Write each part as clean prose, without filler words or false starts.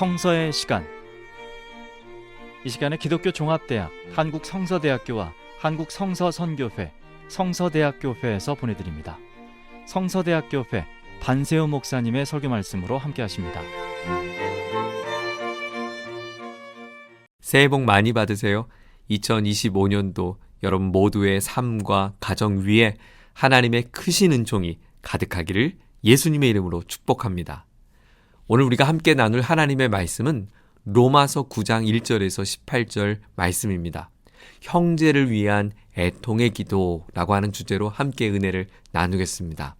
성서의 시간. 이 시간에 기독교 종합대학 한국성서대학교와 한국성서선교회 성서대학교회에서 보내드립니다. 성서대학교회 반세우 목사님의 설교 말씀으로 함께 하십니다. 새해 복 많이 받으세요. 2025년도 여러분 모두의 삶과 가정 위에 하나님의 크신 은총이 가득하기를 예수님의 이름으로 축복합니다. 오늘 우리가 함께 나눌 하나님의 말씀은 로마서 9장 1절에서 18절 말씀입니다. 형제를 위한 애통의 기도라고 하는 주제로 함께 은혜를 나누겠습니다.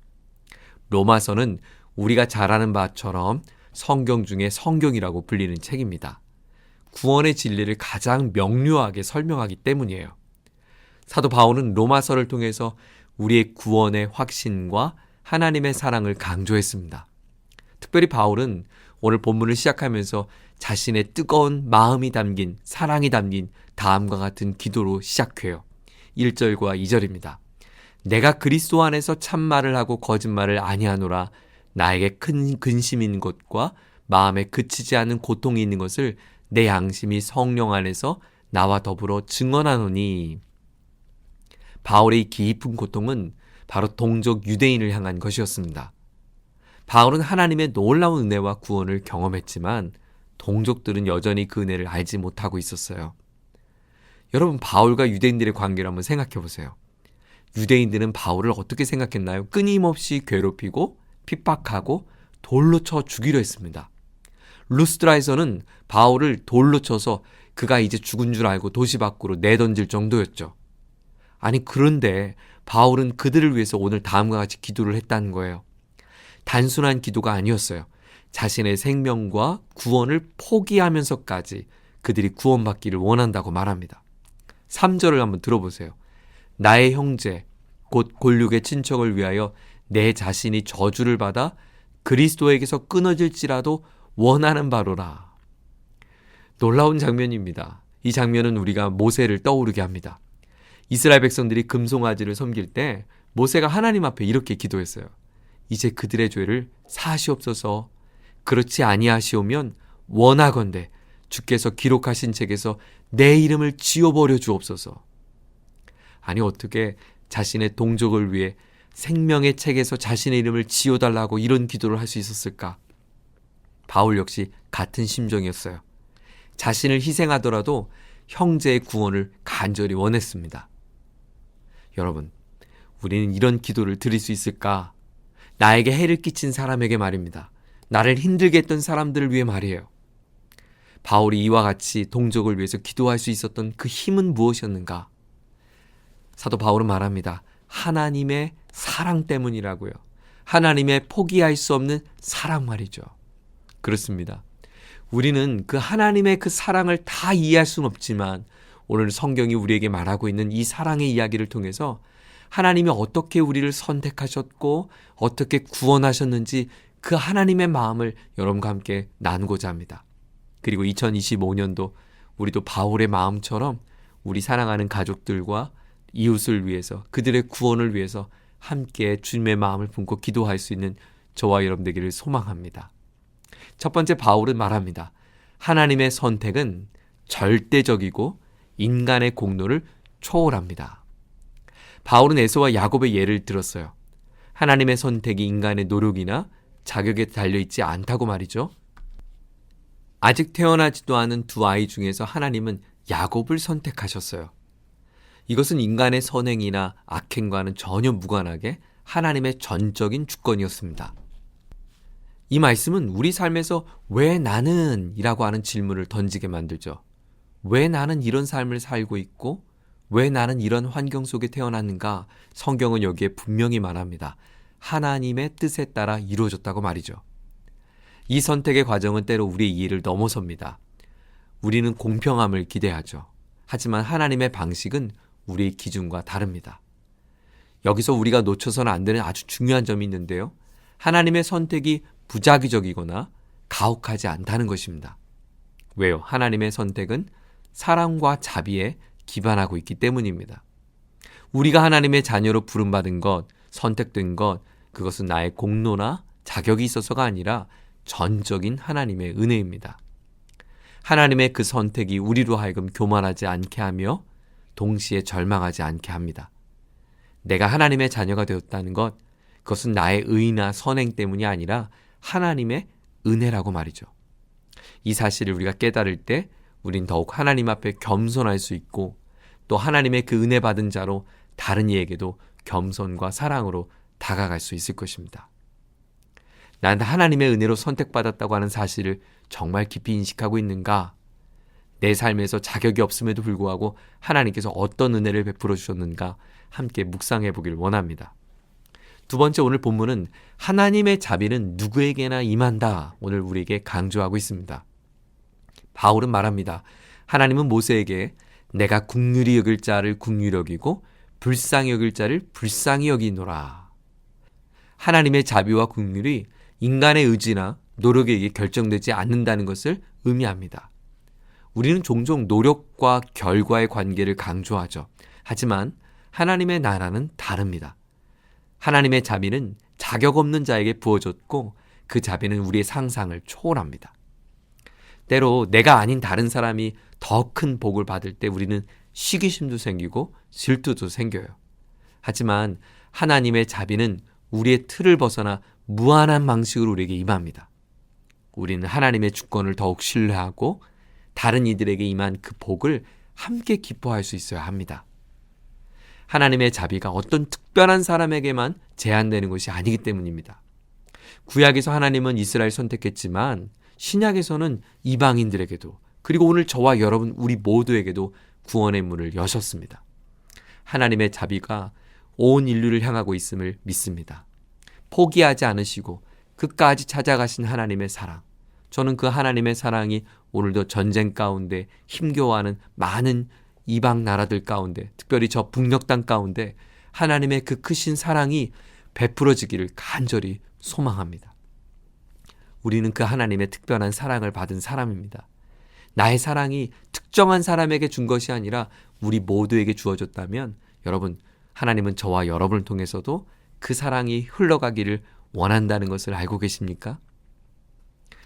로마서는 우리가 잘 아는 바처럼 성경 중에 성경이라고 불리는 책입니다. 구원의 진리를 가장 명료하게 설명하기 때문이에요. 사도 바울은 로마서를 통해서 우리의 구원의 확신과 하나님의 사랑을 강조했습니다. 특별히 바울은 오늘 본문을 시작하면서 자신의 뜨거운 마음이 담긴, 사랑이 담긴 다음과 같은 기도로 시작해요. 1절과 2절입니다. 내가 그리스도 안에서 참말을 하고 거짓말을 아니하노라. 나에게 큰 근심인 것과 마음에 그치지 않는 고통이 있는 것을 내 양심이 성령 안에서 나와 더불어 증언하노니. 바울의 깊은 고통은 바로 동족 유대인을 향한 것이었습니다. 바울은 하나님의 놀라운 은혜와 구원을 경험했지만 동족들은 여전히 그 은혜를 알지 못하고 있었어요. 여러분, 바울과 유대인들의 관계를 한번 생각해 보세요. 유대인들은 바울을 어떻게 생각했나요? 끊임없이 괴롭히고 핍박하고 돌로 쳐 죽이려 했습니다. 루스드라에서는 바울을 돌로 쳐서 그가 이제 죽은 줄 알고 도시 밖으로 내던질 정도였죠. 아니, 그런데 바울은 그들을 위해서 오늘 다음과 같이 기도를 했다는 거예요. 단순한 기도가 아니었어요. 자신의 생명과 구원을 포기하면서까지 그들이 구원받기를 원한다고 말합니다. 3절을 한번 들어보세요. 나의 형제, 곧 골육의 친척을 위하여 내 자신이 저주를 받아 그리스도에게서 끊어질지라도 원하는 바로라. 놀라운 장면입니다. 이 장면은 우리가 모세를 떠오르게 합니다. 이스라엘 백성들이 금송아지를 섬길 때 모세가 하나님 앞에 이렇게 기도했어요. 이제 그들의 죄를 사하시옵소서. 그렇지 아니하시오면 원하건대 주께서 기록하신 책에서 내 이름을 지워버려 주옵소서. 아니, 어떻게 자신의 동족을 위해 생명의 책에서 자신의 이름을 지워달라고 이런 기도를 할 수 있었을까? 바울 역시 같은 심정이었어요. 자신을 희생하더라도 형제의 구원을 간절히 원했습니다. 여러분, 우리는 이런 기도를 드릴 수 있을까? 나에게 해를 끼친 사람에게 말입니다. 나를 힘들게 했던 사람들을 위해 말이에요. 바울이 이와 같이 동족을 위해서 기도할 수 있었던 그 힘은 무엇이었는가? 사도 바울은 말합니다. 하나님의 사랑 때문이라고요. 하나님의 포기할 수 없는 사랑 말이죠. 그렇습니다. 우리는 그 하나님의 그 사랑을 다 이해할 수는 없지만 오늘 성경이 우리에게 말하고 있는 이 사랑의 이야기를 통해서 하나님이 어떻게 우리를 선택하셨고 어떻게 구원하셨는지 그 하나님의 마음을 여러분과 함께 나누고자 합니다. 그리고 2025년도 우리도 바울의 마음처럼 우리 사랑하는 가족들과 이웃을 위해서, 그들의 구원을 위해서 함께 주님의 마음을 품고 기도할 수 있는 저와 여러분 되기를 소망합니다. 첫 번째, 바울은 말합니다. 하나님의 선택은 절대적이고 인간의 공로를 초월합니다. 바울은 에서와 야곱의 예를 들었어요. 하나님의 선택이 인간의 노력이나 자격에 달려있지 않다고 말이죠. 아직 태어나지도 않은 두 아이 중에서 하나님은 야곱을 선택하셨어요. 이것은 인간의 선행이나 악행과는 전혀 무관하게 하나님의 전적인 주권이었습니다. 이 말씀은 우리 삶에서 왜 나는? 이라고 하는 질문을 던지게 만들죠. 왜 나는 이런 삶을 살고 있고 왜 나는 이런 환경 속에 태어났는가? 성경은 여기에 분명히 말합니다. 하나님의 뜻에 따라 이루어졌다고 말이죠. 이 선택의 과정은 때로 우리의 이해를 넘어섭니다. 우리는 공평함을 기대하죠. 하지만 하나님의 방식은 우리의 기준과 다릅니다. 여기서 우리가 놓쳐서는 안 되는 아주 중요한 점이 있는데요. 하나님의 선택이 부작위적이거나 가혹하지 않다는 것입니다. 왜요? 하나님의 선택은 사랑과 자비에 기반하고 있기 때문입니다. 우리가 하나님의 자녀로 부름받은 것, 선택된 것, 그것은 나의 공로나 자격이 있어서가 아니라 전적인 하나님의 은혜입니다. 하나님의 그 선택이 우리로 하여금 교만하지 않게 하며 동시에 절망하지 않게 합니다. 내가 하나님의 자녀가 되었다는 것, 그것은 나의 의나 선행 때문이 아니라 하나님의 은혜라고 말이죠. 이 사실을 우리가 깨달을 때 우린 더욱 하나님 앞에 겸손할 수 있고 또 하나님의 그 은혜 받은 자로 다른 이에게도 겸손과 사랑으로 다가갈 수 있을 것입니다. 난 하나님의 은혜로 선택받았다고 하는 사실을 정말 깊이 인식하고 있는가? 내 삶에서 자격이 없음에도 불구하고 하나님께서 어떤 은혜를 베풀어 주셨는가 함께 묵상해 보길 원합니다. 두 번째, 오늘 본문은 하나님의 자비는 누구에게나 임한다. 오늘 우리에게 강조하고 있습니다. 바울은 말합니다. 하나님은 모세에게 내가 긍휼히 여길 자를 긍휼히 여기고 불쌍히 여길 자를 불쌍히 여기노라. 하나님의 자비와 긍휼이 인간의 의지나 노력에 의해 결정되지 않는다는 것을 의미합니다. 우리는 종종 노력과 결과의 관계를 강조하죠. 하지만 하나님의 나라는 다릅니다. 하나님의 자비는 자격 없는 자에게 부어졌고 그 자비는 우리의 상상을 초월합니다. 때로 내가 아닌 다른 사람이 더 큰 복을 받을 때 우리는 시기심도 생기고 질투도 생겨요. 하지만 하나님의 자비는 우리의 틀을 벗어나 무한한 방식으로 우리에게 임합니다. 우리는 하나님의 주권을 더욱 신뢰하고 다른 이들에게 임한 그 복을 함께 기뻐할 수 있어야 합니다. 하나님의 자비가 어떤 특별한 사람에게만 제한되는 것이 아니기 때문입니다. 구약에서 하나님은 이스라엘 선택했지만 신약에서는 이방인들에게도 그리고 오늘 저와 여러분 우리 모두에게도 구원의 문을 여셨습니다. 하나님의 자비가 온 인류를 향하고 있음을 믿습니다. 포기하지 않으시고 끝까지 찾아가신 하나님의 사랑. 저는 그 하나님의 사랑이 오늘도 전쟁 가운데 힘겨워하는 많은 이방 나라들 가운데, 특별히 저 북녘 땅 가운데 하나님의 그 크신 사랑이 베풀어지기를 간절히 소망합니다. 우리는 그 하나님의 특별한 사랑을 받은 사람입니다. 나의 사랑이 특정한 사람에게 준 것이 아니라 우리 모두에게 주어졌다면 여러분, 하나님은 저와 여러분을 통해서도 그 사랑이 흘러가기를 원한다는 것을 알고 계십니까?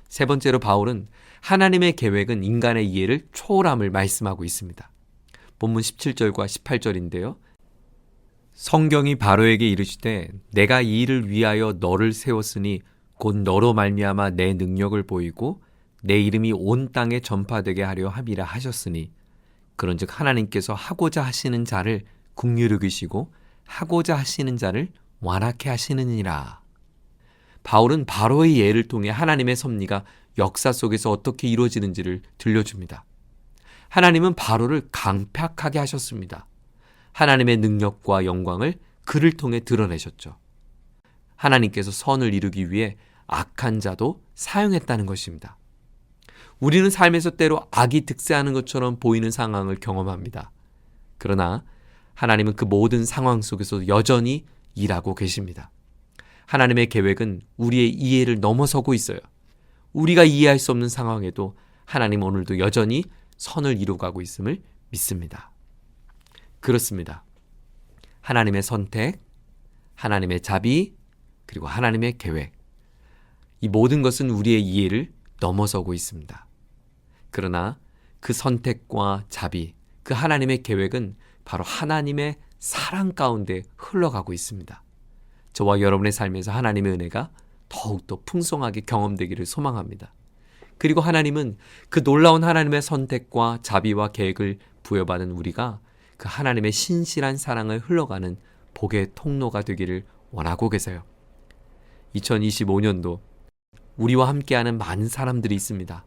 세 번째로 바울은 하나님의 계획은 인간의 이해를 초월함을 말씀하고 있습니다. 본문 17절과 18절인데요. 성경이 바로에게 이르시되 내가 이 일을 위하여 너를 세웠으니 곧 너로 말미암아 내 능력을 보이고 내 이름이 온 땅에 전파되게 하려 함이라 하셨으니 그런즉 하나님께서 하고자 하시는 자를 긍휼히 여기시고 하고자 하시는 자를 완악해 하시느니라. 바울은 바로의 예를 통해 하나님의 섭리가 역사 속에서 어떻게 이루어지는지를 들려줍니다. 하나님은 바로를 강팍하게 하셨습니다. 하나님의 능력과 영광을 그를 통해 드러내셨죠. 하나님께서 선을 이루기 위해 악한 자도 사용했다는 것입니다. 우리는 삶에서 때로 악이 득세하는 것처럼 보이는 상황을 경험합니다. 그러나 하나님은 그 모든 상황 속에서 여전히 일하고 계십니다. 하나님의 계획은 우리의 이해를 넘어서고 있어요. 우리가 이해할 수 없는 상황에도 하나님 오늘도 여전히 선을 이루어가고 있음을 믿습니다. 그렇습니다. 하나님의 선택, 하나님의 자비, 그리고 하나님의 계획. 이 모든 것은 우리의 이해를 넘어서고 있습니다. 그러나 그 선택과 자비, 그 하나님의 계획은 바로 하나님의 사랑 가운데 흘러가고 있습니다. 저와 여러분의 삶에서 하나님의 은혜가 더욱더 풍성하게 경험되기를 소망합니다. 그리고 하나님은 그 놀라운 하나님의 선택과 자비와 계획을 부여받은 우리가 그 하나님의 신실한 사랑을 흘러가는 복의 통로가 되기를 원하고 계세요. 2025년도 우리와 함께하는 많은 사람들이 있습니다.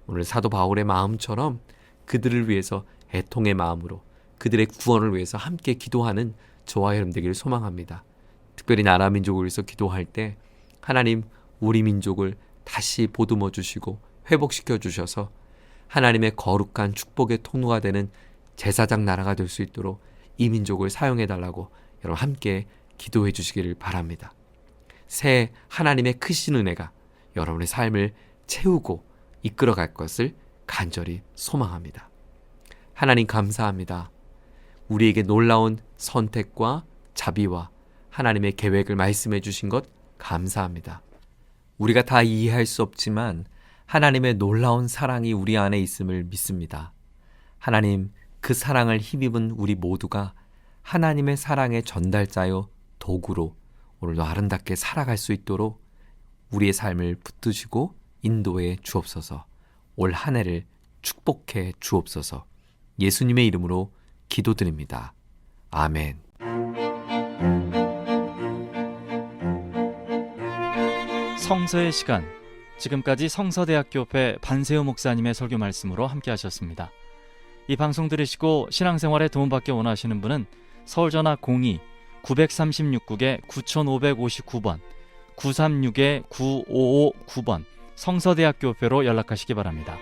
오늘 사도 바울의 마음처럼 그들을 위해서 애통의 마음으로 그들의 구원을 위해서 함께 기도하는 저와 여러분 되기를 소망합니다. 특별히 나라 민족을 위해서 기도할 때 하나님 우리 민족을 다시 보듬어 주시고 회복시켜 주셔서 하나님의 거룩한 축복의 통로가 되는 제사장 나라가 될 수 있도록 이 민족을 사용해 달라고 여러분 함께 기도해 주시기를 바랍니다. 새 하나님의 크신 은혜가 여러분의 삶을 채우고 이끌어갈 것을 간절히 소망합니다. 하나님 감사합니다. 우리에게 놀라운 선택과 자비와 하나님의 계획을 말씀해 주신 것 감사합니다. 우리가 다 이해할 수 없지만 하나님의 놀라운 사랑이 우리 안에 있음을 믿습니다. 하나님, 그 사랑을 힘입은 우리 모두가 하나님의 사랑의 전달자요 도구로 오늘도 아름답게 살아갈 수 있도록 우리의 삶을 붙드시고 인도해 주옵소서. 올 한 해를 축복해 주옵소서. 예수님의 이름으로 기도드립니다. 아멘. 성서의 시간, 지금까지 성서대학교회 반세우 목사님의 설교 말씀으로 함께 하셨습니다. 이 방송 들으시고 신앙생활에 도움받기 원하시는 분은 서울전화 02-936국에 9559번 936-9559번 성서대학교회로 연락하시기 바랍니다.